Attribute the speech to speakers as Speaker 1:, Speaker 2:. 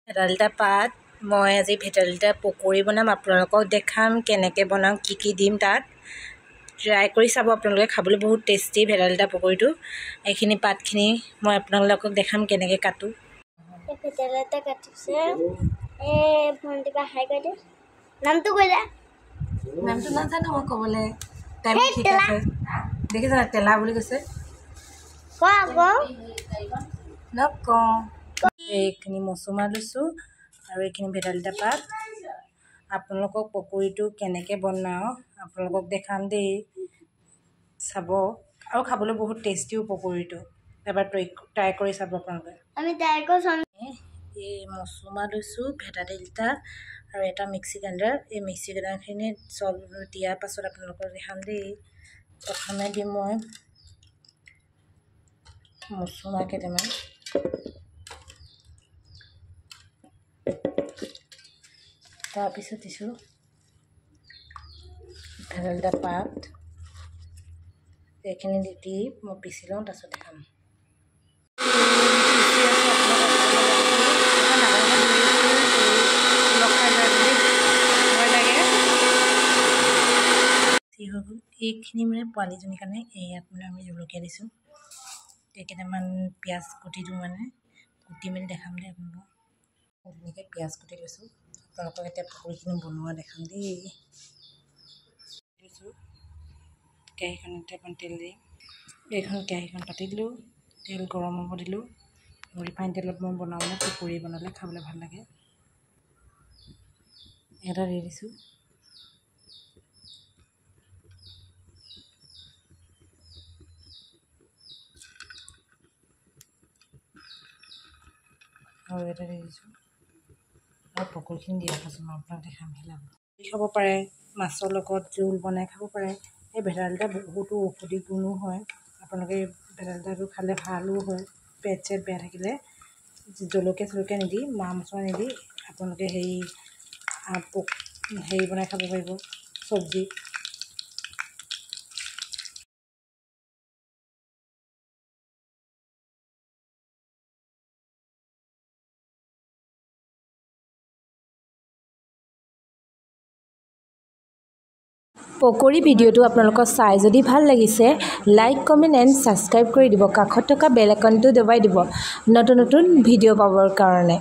Speaker 1: ভেদাইলতা পাত মই আজি ভেদাইলতা পকৰি বনাম আপোনালোকক দেখাম কেনেকৈ বনাম কি কি দিম তাত ট্ৰাই কৰি চাব আপোনালোকে খাবলৈ বহুত টেষ্টি ভেদাইলতা পকৰিটো এইখিনি পাতখিনি মই আপোনালোকক দেখাম কেনেকৈ কাটো
Speaker 2: ভেদাইলতা কাটিছে ভণ্টি বা হাই কৈ দে নামটো কৈ দে
Speaker 1: নামটো নাজানো মই ক'বলৈ টাইম ঠিক আছে দেখিছা তেলা বুলি কৈছে নকওঁ এইখিনি মচুমাহ লৈছোঁ আৰু এইখিনি ভেদাইলতা পাত আপোনালোকক পকৰিটো কেনেকৈ বনাওঁ আপোনালোকক দেখাম দেই চাব আৰু খাবলৈ বহুত টেষ্টিও পকৰিটো এবাৰ ট্ৰাই কৰি চাব আপোনালোকে
Speaker 2: আমি ট্ৰাই কৰি চাম
Speaker 1: এই মচুমাহ লৈছোঁ ভেদাইলতা আৰু এটা মিক্সি গ্ৰাইণ্ডাৰ এই মিক্সি গ্ৰাইণ্ডাৰখিনি চব দিয়াৰ পাছত আপোনালোকক দেখাম দেই প্ৰথমে দিম মই মচুমাহ কেইটামান তাৰপিছত দিছোঁ ভেদাইলতা পাত এইখিনি দি মই পিচি লওঁ তাৰপিছত দেখাম এইখিনি মানে পোৱালিজনীৰ কাৰণে ইয়াত মানে আমি জলকীয়া দিছোঁ কেইটামান পিঁয়াজ কুটি দিওঁ মানে কুটি মেলি দেখাম দেই আপোনালোকক তেনেকৈ পিঁয়াজ কুটি লৈছোঁ আপোনালোকক এতিয়া পকৰিখিনি বনোৱা দেখাম দেই দিছোঁ কেৰাহীখনতে অকণ তেল দি এইখন কেৰাহীখন পাতি দিলোঁ তেল গৰম হ'ব দিলোঁ ৰিফাইন তেলত মই বনাওঁ মানে পকৰি বনালে খাবলৈ ভাল লাগে এটা দি দিছোঁ আৰু এটা দি দিছোঁ আৰু পকৰিখিনি দিয়াৰ পাছত মই আপোনাক দেখাম হিলাব খাব পাৰে মাছৰ লগত জোল বনাই খাব পাৰে এই ভেদাইলতা বহুতো ঔষধি গুণো হয় আপোনালোকে ভেদাইলতাটো খালে ভালো হয় পেট চেট বেয়া থাকিলে জলকীয়া নিদি মা মছলা নিদি আপোনালোকে হেৰি বনাই খাব পাৰিব চব্জি পকৰি ভিডিঅ'টো আপোনালোকৰ চাই যদি ভাল লাগিছে লাইক কমেণ্ট এণ্ড ছাবস্ক্ৰাইব কৰি দিব কাষত থকা বেল আইকনটো দবাই দিব নতুন নতুন ভিডিঅ' পাবৰ কাৰণে